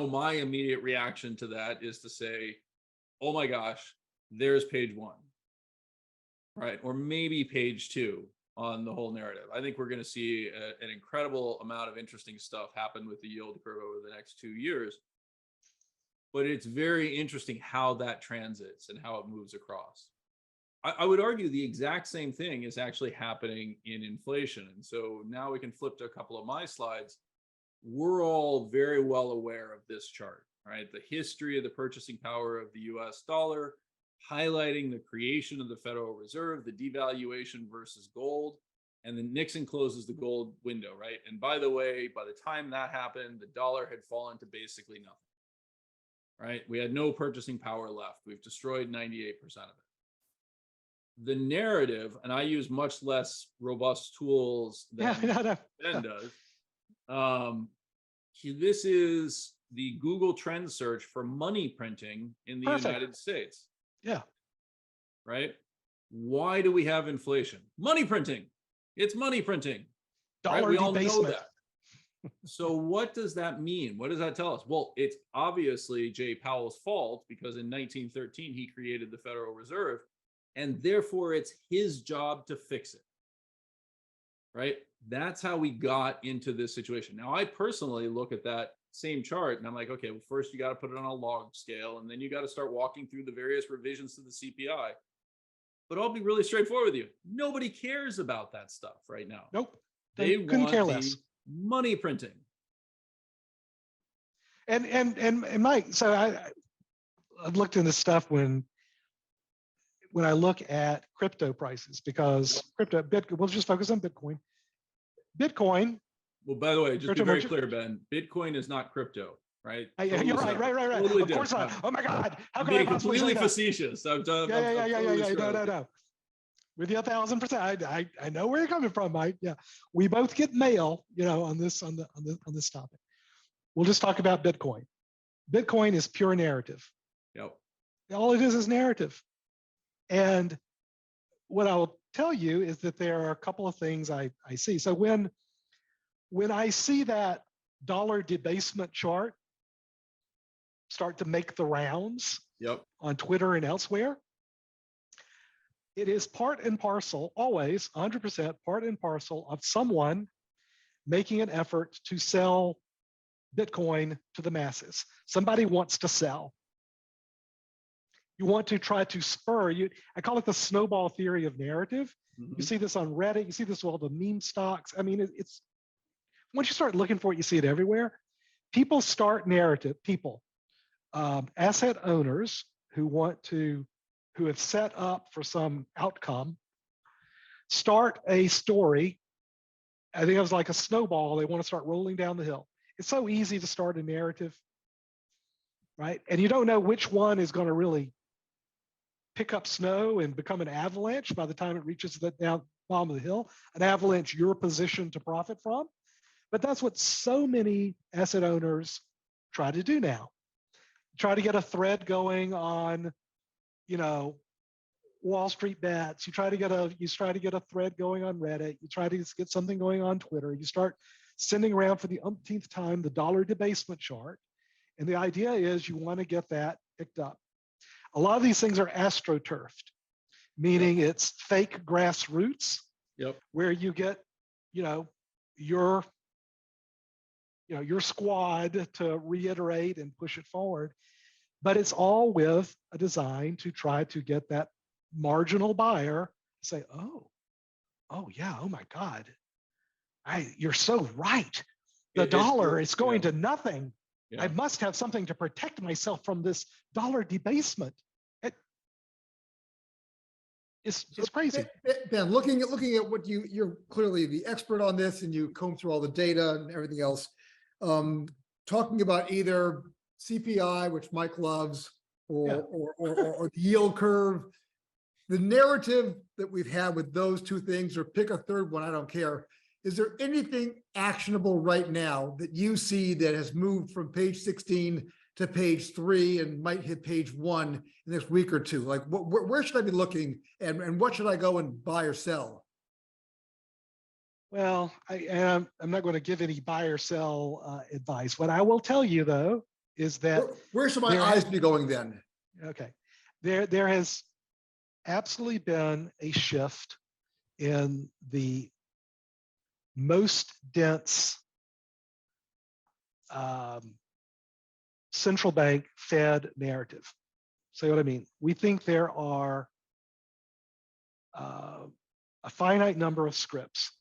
my immediate reaction to that is to say, oh my gosh, there's page 1, right? Or maybe page 2 on the whole narrative. I think we're going to see an incredible amount of interesting stuff happen with the yield curve over the next 2 years. But it's very interesting how that transits and how it moves across. I would argue the exact same thing is actually happening in inflation. And so now we can flip to a couple of my slides. We're all very well aware of this chart, right? The history of the purchasing power of the US dollar, highlighting the creation of the Federal Reserve, the devaluation versus gold, and then Nixon closes the gold window, right? And by the way, by the time that happened, the dollar had fallen to basically nothing, right? We had no purchasing power left. We've destroyed 98% of it. The narrative, and I use much less robust tools than Ben does. This is the Google trend search for money printing in the United States. Yeah. Right? Why do we have inflation? Money printing. It's money printing. Dollar right? We all debasement. know that. So what does that mean? What does that tell us? Well, it's obviously Jay Powell's fault because in 1913 he created the Federal Reserve, and therefore it's his job to fix it. Right? That's how we got into this situation. Now, I personally look at that same chart and I'm like, okay, well, first you got to put it on a log scale, and then you got to start walking through the various revisions to the CPI. But I'll be really straightforward with you. Nobody cares about that stuff right now. Nope. They couldn't want care the less. money printing. And Mike, so I've looked into stuff when I look at crypto prices, because Bitcoin, we'll just focus on Bitcoin. Bitcoin. Well, by the way, just be crypto very merchant- clear, Ben. Bitcoin is not crypto, right? You're right. Totally Of course not. Oh my God. How I'm can I being possibly say completely that? facetious. I'm No. With you 1,000%. I know where you're coming from, Mike. Yeah. We both get mail, on this topic. We'll just talk about Bitcoin. Bitcoin is pure narrative. Yep. All it is narrative. And what I will tell you is that there are a couple of things I see. So when I see that dollar debasement chart start to make the rounds on Twitter and elsewhere, it is part and parcel, always 100% part and parcel of someone making an effort to sell Bitcoin to the masses. Somebody wants to sell. You want to try to spur you. I call it the snowball theory of narrative. Mm-hmm. You see this on Reddit. You see this with all the meme stocks. I mean, it's once you start looking for it, you see it everywhere. People start narrative. Asset owners who have set up for some outcome, start a story. I think it was like a snowball. They want to start rolling down the hill. It's so easy to start a narrative, right? And you don't know which one is going to really pick up snow and become an avalanche by the time it reaches the down bottom of the hill, an avalanche you're positioned to profit from. But that's what so many asset owners try to do now. Try to get a thread going on, Wall Street bets. You try to get a thread going on Reddit. You try to get something going on Twitter. You start sending around for the umpteenth time the dollar debasement chart. And the idea is you want to get that picked up. A lot of these things are astroturfed, meaning it's fake grassroots, where you get, your squad to reiterate and push it forward. But it's all with a design to try to get that marginal buyer to say, oh yeah, oh my God, you're so right. The dollar is going to nothing. Yeah. I must have something to protect myself from this dollar debasement. It's crazy. Ben, looking at what you're clearly the expert on this, and you comb through all the data and everything else. Talking about either CPI, which Mike loves, or the yield curve. The narrative that we've had with those two things, or pick a third one, I don't care. Is there anything actionable right now that you see that has moved from page 16 to page 3 and might hit page 1 in the next week or two? Like, where should I be looking, and what should I go and buy or sell? Well, I'm not going to give any buy or sell advice. What I will tell you, though, is that where should my eyes be going then? Okay. there has absolutely been a shift in the most dense central bank Fed narrative. See what I mean? We think there are a finite number of scripts,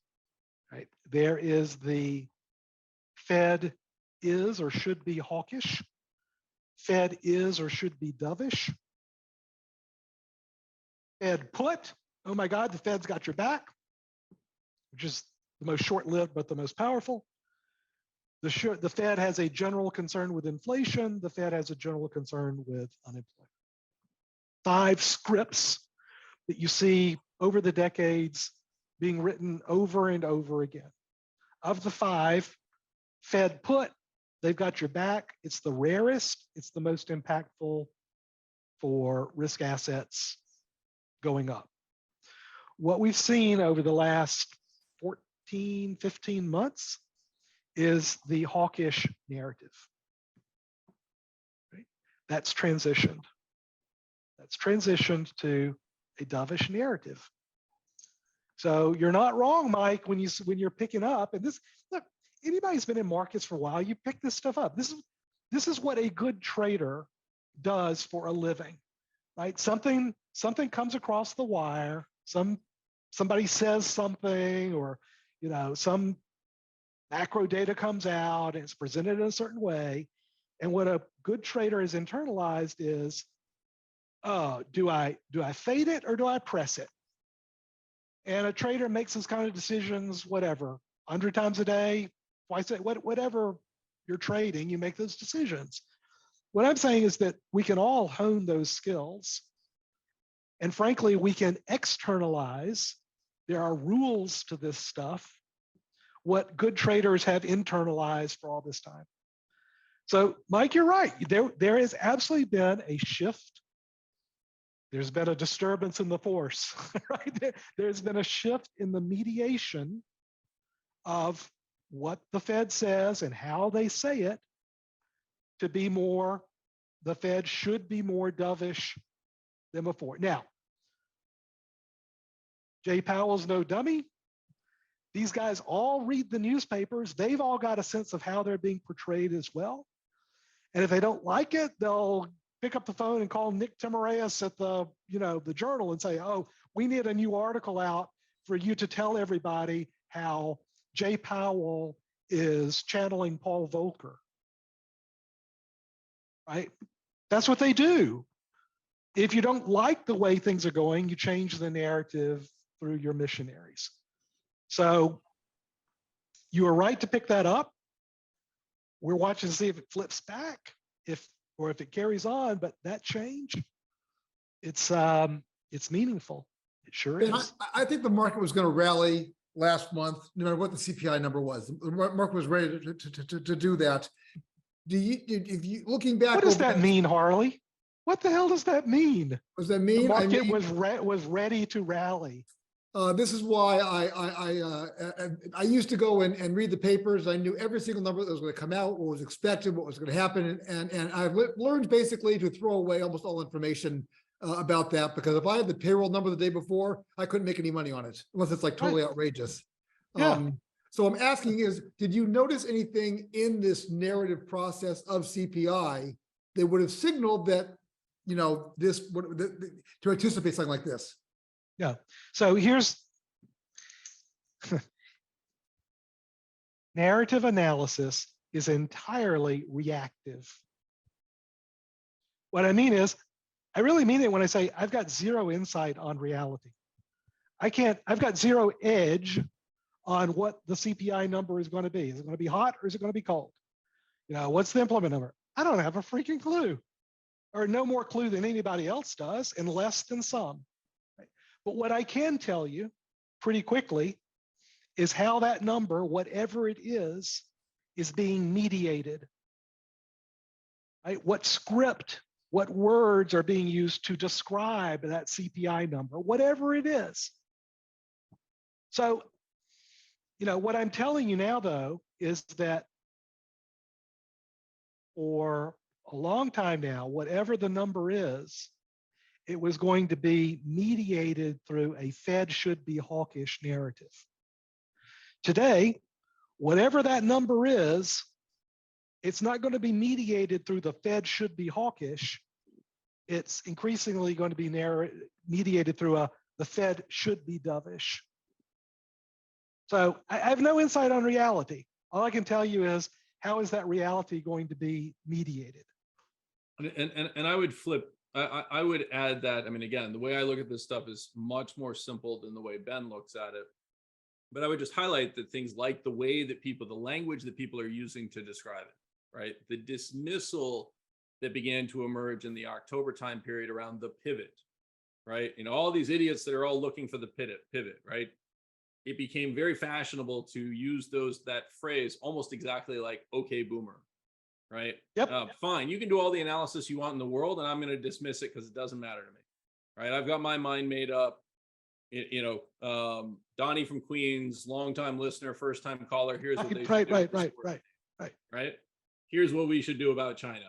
right? There is the Fed is or should be hawkish. Fed is or should be dovish. Fed put, oh my God, the Fed's got your back, which is the most short-lived but the most powerful. The Fed has a general concern with inflation. The Fed has a general concern with unemployment. 5 scripts that you see over the decades being written over and over again. Of the 5, Fed put, they've got your back. It's the rarest. It's the most impactful for risk assets going up. What we've seen over the last 14, 15 months is the hawkish narrative. Right? That's transitioned. That's transitioned to a dovish narrative. So you're not wrong, Mike, when you're picking up. And this, look, anybody who's been in markets for a while, you pick this stuff up. This is what a good trader does for a living, right? Something comes across the wire. Somebody says something, or some macro data comes out and it's presented in a certain way. And what a good trader has internalized is, oh, do I fade it or do I press it? And a trader makes those kind of decisions, whatever, 100 times a day, twice a day, whatever you're trading, you make those decisions. What I'm saying is that we can all hone those skills. And frankly, we can externalize. There are rules to this stuff, what good traders have internalized for all this time. So, Mike, you're right. There has absolutely been a shift. There's been a disturbance in the force, right? There's been a shift in the mediation of what the Fed says and how they say it to be more, the Fed should be more dovish than before. Now, Jay Powell's no dummy. These guys all read the newspapers. They've all got a sense of how they're being portrayed as well. And if they don't like it, they'll pick up the phone and call Nick Timiraeus at the Journal and say, oh, we need a new article out for you to tell everybody how Jay Powell is channeling Paul Volcker. Right? That's what they do. If you don't like the way things are going, you change the narrative through your missionaries. So you are right to pick that up. We're watching to see if it flips back, or if it carries on. But that change, it's meaningful. It sure is. I think the market was going to rally last month, no matter what the CPI number was. The market was ready to do that. If you looking back, what does that mean, Harley? What the hell does that mean? What does that mean? The market was ready to rally. This is why I used to go and read the papers. I knew every single number that was going to come out, what was expected, what was going to happen, and I've learned basically to throw away almost all information about that, because if I had the payroll number the day before, I couldn't make any money on it unless it's like totally outrageous. Yeah. So I'm asking is, did you notice anything in this narrative process of CPI that would have signaled that this to anticipate something like this? Yeah. So here's narrative analysis is entirely reactive. What I mean is, I really mean it when I say I've got zero insight on reality. I've got zero edge on what the CPI number is going to be. Is it going to be hot or is it going to be cold? What's the employment number? I don't have a freaking clue, or no more clue than anybody else does, and less than some. But what I can tell you pretty quickly is how that number, whatever it is being mediated. Right? What script, what words are being used to describe that CPI number, whatever it is. So, what I'm telling you now, though, is that for a long time now, whatever the number is, it was going to be mediated through a Fed should be hawkish narrative. Today, whatever that number is, it's not going to be mediated through the Fed should be hawkish. It's increasingly going to be mediated through the Fed should be dovish. So I have no insight on reality. All I can tell you is, how is that reality going to be mediated? And I would flip, I would add that, I mean, again, the way I look at this stuff is much more simple than the way Ben looks at it. But I would just highlight that things like the way that people, the language that people are using to describe it, right? The dismissal that began to emerge in the October time period around the pivot, right? You know, all these idiots that are all looking for the pivot, right? It became very fashionable to use that phrase almost exactly like, okay, boomer, right? Yep. Fine, you can do all the analysis you want in the world, and I'm going to dismiss it because it doesn't matter to me, right? I've got my mind made up. Donnie from Queens, longtime listener, first time caller. Here's what they should do. Right. Here's what we should do about China.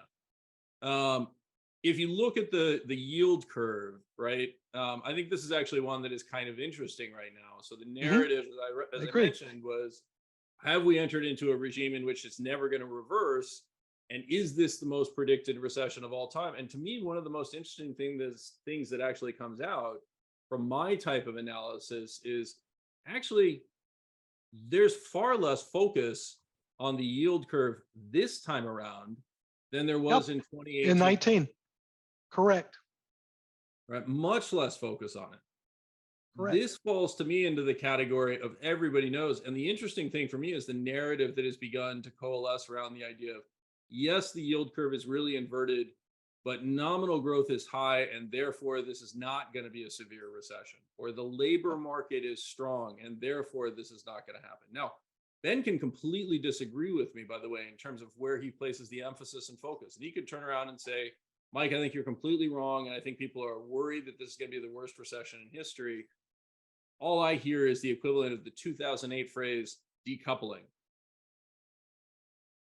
If you look at the yield curve, right? I think this is actually one that is kind of interesting right now. So the narrative, as I mentioned, was, have we entered into a regime in which it's never going to reverse? And is this the most predicted recession of all time? And to me, one of the most interesting things that actually comes out from my type of analysis is actually there's far less focus on the yield curve this time around than there was in 2018. In 19. Correct. Right, much less focus on it. Correct. This falls to me into the category of everybody knows. And the interesting thing for me is the narrative that has begun to coalesce around the idea of, yes, the yield curve is really inverted, but nominal growth is high, and therefore this is not going to be a severe recession. Or the labor market is strong, and therefore this is not going to happen. Now, Ben can completely disagree with me, by the way, in terms of where he places the emphasis and focus. And he could turn around and say, Mike, I think you're completely wrong, and I think people are worried that this is going to be the worst recession in history. All I hear is the equivalent of the 2008 phrase, decoupling.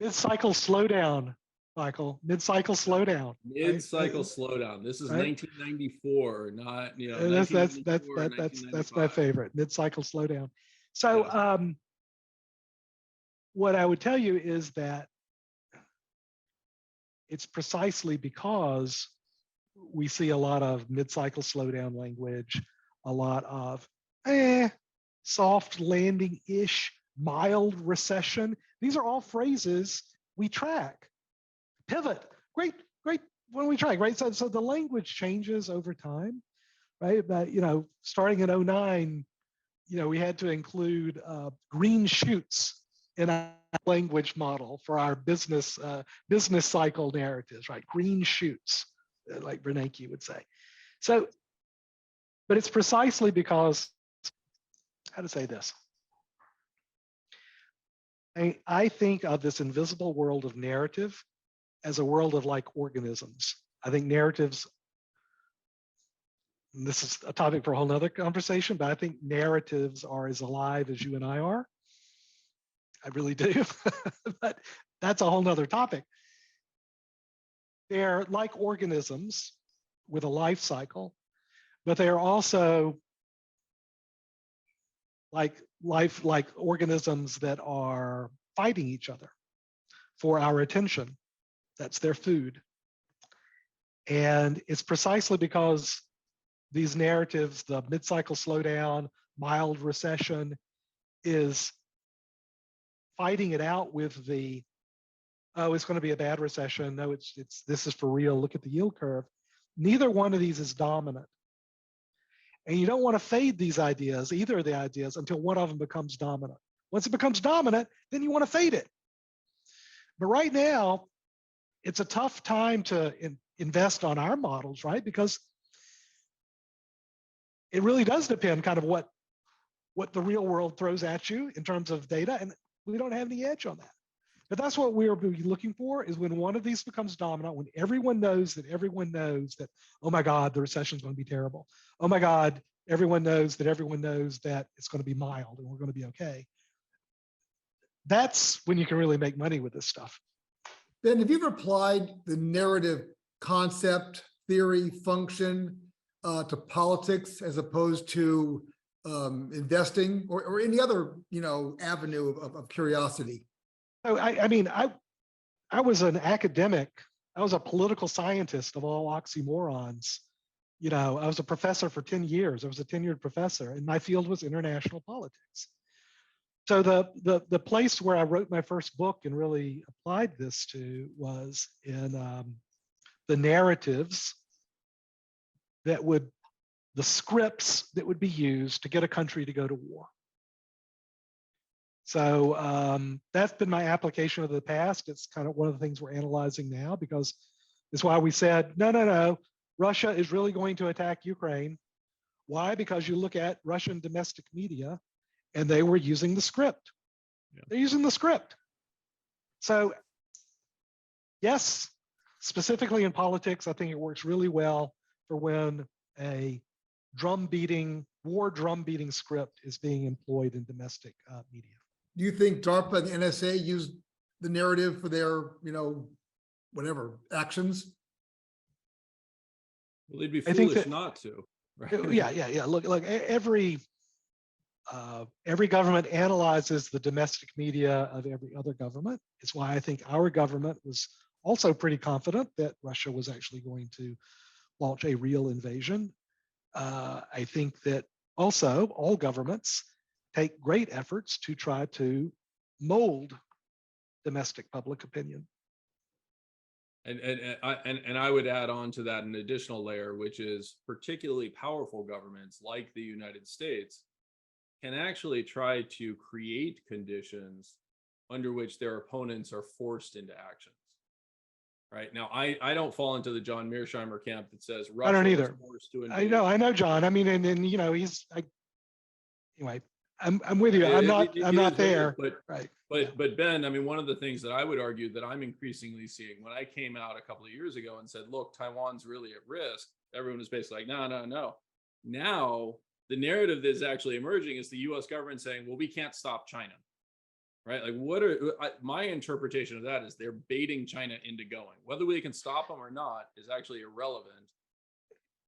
Mid-cycle slowdown, Michael. Mid-cycle slowdown. Mid-cycle slowdown. This is 1994, not that's my favorite. Mid-cycle slowdown. So what I would tell you is that it's precisely because we see a lot of mid-cycle slowdown language, a lot of soft landing-ish, mild recession. These are all phrases we track. Pivot, great when we track, right? So the language changes over time, right? But starting in 2009, we had to include green shoots in our language model for our business cycle narratives, right? Green shoots, like Bernanke would say. So, but it's precisely because, how to say this? I think of this invisible world of narrative as a world of like organisms. I think narratives, and this is a topic for a whole nother conversation, but I think narratives are as alive as you and I are. I really do, but that's a whole nother topic. They're like organisms with a life cycle, but they are also like organisms that are fighting each other for our attention. That's their food. And it's precisely because these narratives, the mid-cycle slowdown, mild recession, is fighting it out with the, oh, it's going to be a bad recession. No, this is for real. Look at the yield curve. Neither one of these is dominant. And you don't want to fade these ideas, either of the ideas, until one of them becomes dominant. Once it becomes dominant, then you want to fade it. But right now, it's a tough time to invest on our models, right? Because it really does depend kind of what the real world throws at you in terms of data, and we don't have any edge on that. But that's what we're looking for, is when one of these becomes dominant, when everyone knows that, oh my God, the recession is going to be terrible. Oh my God, everyone knows that it's going to be mild and we're going to be okay. That's when you can really make money with this stuff. Ben, have you ever applied the narrative concept, theory, function to politics as opposed to investing or any other, avenue of curiosity? So I mean, I was an academic. I was a political scientist of all oxymorons. I was a professor for 10 years. I was a tenured professor, and my field was international politics. So the place where I wrote my first book and really applied this to was in the narratives the scripts that would be used to get a country to go to war. So that's been my application of the past. It's kind of one of the things we're analyzing now, because it's why we said, no, Russia is really going to attack Ukraine. Why? Because you look at Russian domestic media and they were using the script. Yeah. They're using the script. So yes, specifically in politics, I think it works really well for when a war drum beating script is being employed in domestic media. Do you think DARPA and the NSA used the narrative for their, whatever actions? Well, they'd be I think foolish that- not to. Right? Yeah. Look, every government analyzes the domestic media of every other government. It's why I think our government was also pretty confident that Russia was actually going to launch a real invasion. I think that also all governments take great efforts to try to mold domestic public opinion. And I would add on to that an additional layer, which is particularly powerful governments like the United States can actually try to create conditions under which their opponents are forced into actions. Right now, I don't fall into the John Mearsheimer camp that says Russia I don't either. is forced to invade. I know, John. I mean, and anyway. I'm with you. I'm not there. But right. But Ben, I mean, one of the things that I would argue that I'm increasingly seeing when I came out a couple of years ago and said, look, Taiwan's really at risk, everyone was basically like, no. Now the narrative that is actually emerging is the US government saying, well, we can't stop China. Right? Like my interpretation of that is they're baiting China into going. Whether we can stop them or not is actually irrelevant.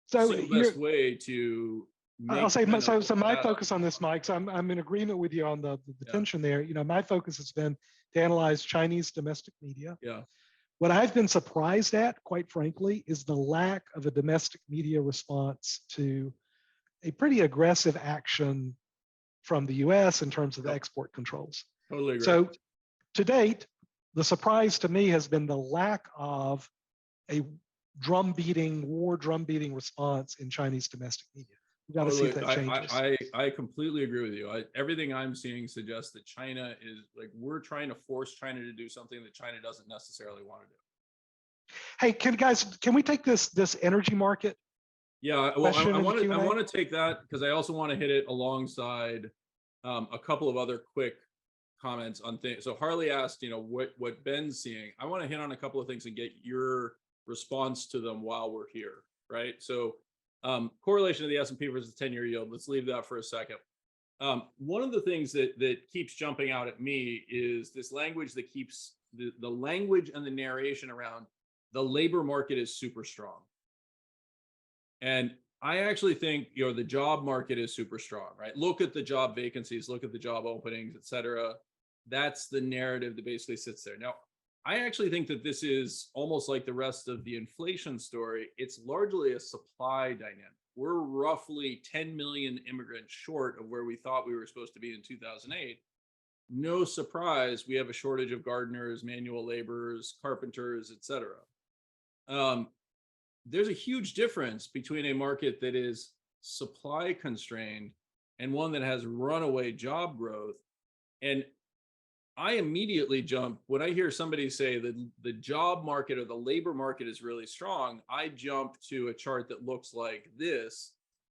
So the best way to I'll say, so my focus on this, Mike, so I'm in agreement with you on the tension there. My focus has been to analyze Chinese domestic media. Yeah. What I've been surprised at, quite frankly, is the lack of a domestic media response to a pretty aggressive action from the US in terms of the export controls. Totally agree. So to date, the surprise to me has been the lack of a war drum beating response in Chinese domestic media. We've got to see if that changes. I completely agree with you. Everything I'm seeing suggests that China is like, we're trying to force China to do something that China doesn't necessarily want to do. Hey, can we take this energy market? Yeah, well, I want to take that because I also want to hit it alongside a couple of other quick comments on things. So Harley asked, what Ben's seeing. I want to hit on a couple of things and get your response to them while we're here, right? So correlation of the S&P versus 10-year yield. Let's leave that for a second. One of the things that keeps jumping out at me is this language that keeps the language and the narration around the labor market is super strong. And I actually think, the job market is super strong, right? Look at the job vacancies, look at the job openings, et cetera. That's the narrative that basically sits there. Now, I actually think that this is almost like the rest of the inflation story. It's largely a supply dynamic. We're roughly 10 million immigrants short of where we thought we were supposed to be in 2008. No surprise, we have a shortage of gardeners, manual laborers, carpenters, et cetera. There's a huge difference between a market that is supply constrained and one that has runaway job growth. And I immediately jump when I hear somebody say that the job market or the labor market is really strong. I jump to a chart that looks like this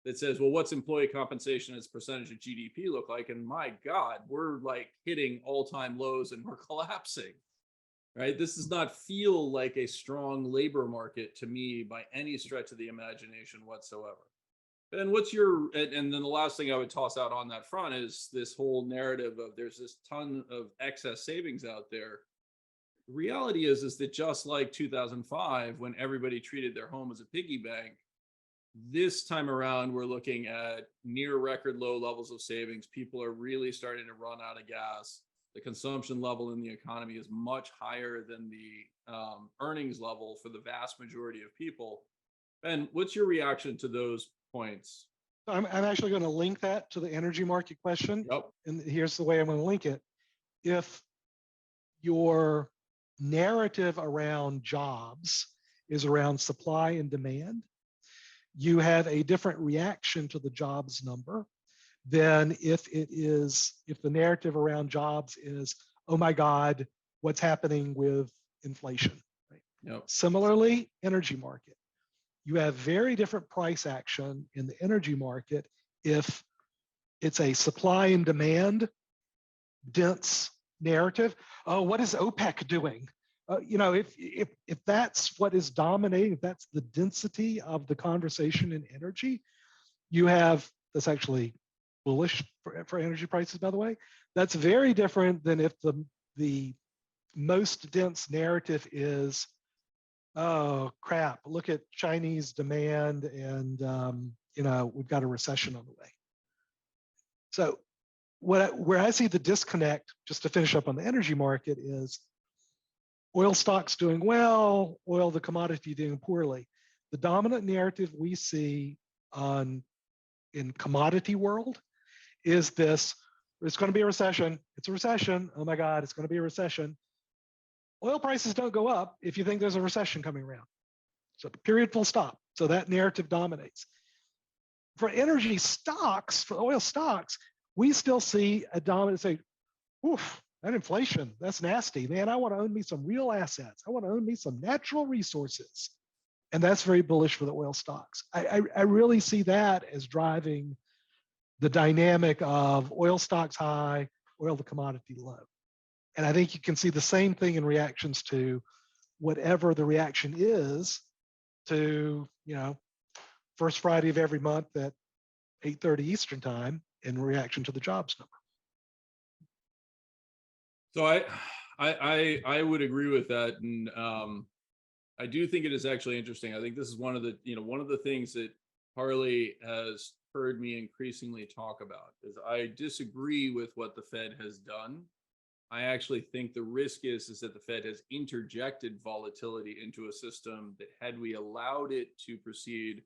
that says, well, what's employee compensation as percentage of GDP look like? And my God, we're like hitting all-time lows and we're collapsing, right? This does not feel like a strong labor market to me by any stretch of the imagination whatsoever. And and then the last thing I would toss out on that front is this whole narrative of there's this ton of excess savings out there. The reality is that just like 2005, when everybody treated their home as a piggy bank, This time around, we're looking at near record low levels of savings. People are really starting to run out of gas. The consumption level in the economy is much higher than the earnings level for the vast majority of people. Ben, what's your reaction to those points? I'm actually going to link that to the energy market question. Yep. And here's the way I'm going to link it. If your narrative around jobs is around supply and demand, you have a different reaction to the jobs number than if the narrative around jobs is, oh my God, what's happening with inflation? Right? Yep. Similarly, energy market. You have very different price action in the energy market if it's a supply and demand dense narrative. Oh, what is OPEC doing? If that's what is dominating, if that's the density of the conversation in energy, that's actually bullish for energy prices, by the way. That's very different than if the most dense narrative is, oh crap, look at Chinese demand and we've got a recession on the way. So where I see the disconnect, just to finish up on the energy market, is oil stocks doing well, oil, the commodity, doing poorly. The dominant narrative we see in commodity world is this: it's going to be a recession. It's a recession. Oh my God, it's going to be a recession. Oil prices don't go up if you think there's a recession coming around. So period, full stop. So that narrative dominates. For energy stocks, for oil stocks, we still see a dominant say, oof, that inflation, that's nasty. Man, I want to own me some real assets. I want to own me some natural resources. And that's very bullish for the oil stocks. I really see that as driving the dynamic of oil stocks high, oil the commodity low. And I think you can see the same thing in reactions to whatever the reaction is to, first Friday of every month at 8:30 Eastern time in reaction to the jobs number. So I would agree with that, and I do think it is actually interesting. I think this is one of the things that Harley has heard me increasingly talk about is I disagree with what the Fed has done. I actually think the risk is that the Fed has interjected volatility into a system that, had we allowed it to proceed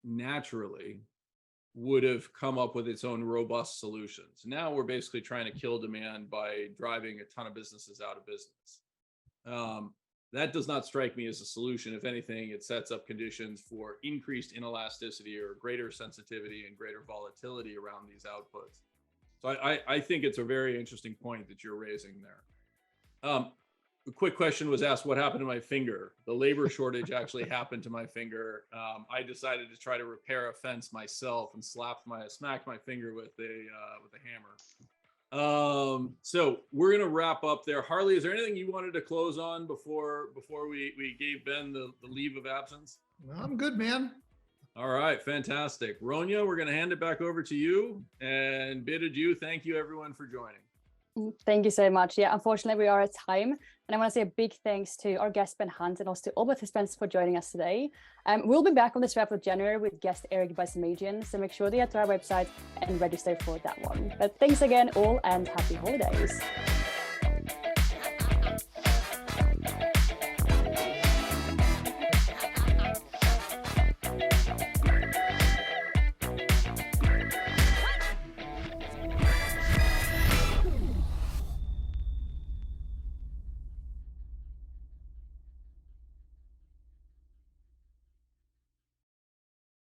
naturally, would have come up with its own robust solutions. Now we're basically trying to kill demand by driving a ton of businesses out of business. That does not strike me as a solution. If anything, it sets up conditions for increased inelasticity or greater sensitivity and greater volatility around these outputs. So I think it's a very interesting point that you're raising there. A quick question was asked, what happened to my finger? The labor shortage actually happened to my finger. I decided to try to repair a fence myself and smacked my finger with a hammer. So we're gonna wrap up there. Harley, is there anything you wanted to close on before we gave Ben the leave of absence? I'm good, man. All right, fantastic. Ronya, we're gonna hand it back over to you and bid adieu. Thank you everyone for joining. Thank you so much. Yeah, unfortunately, we are at time. And I want to say a big thanks to our guest, Ben Hunt, and also to all participants for joining us today. We'll be back on the 12th of January with guest Eric Bassman, so make sure to head to our website and register for that one. But thanks again, all, and happy holidays.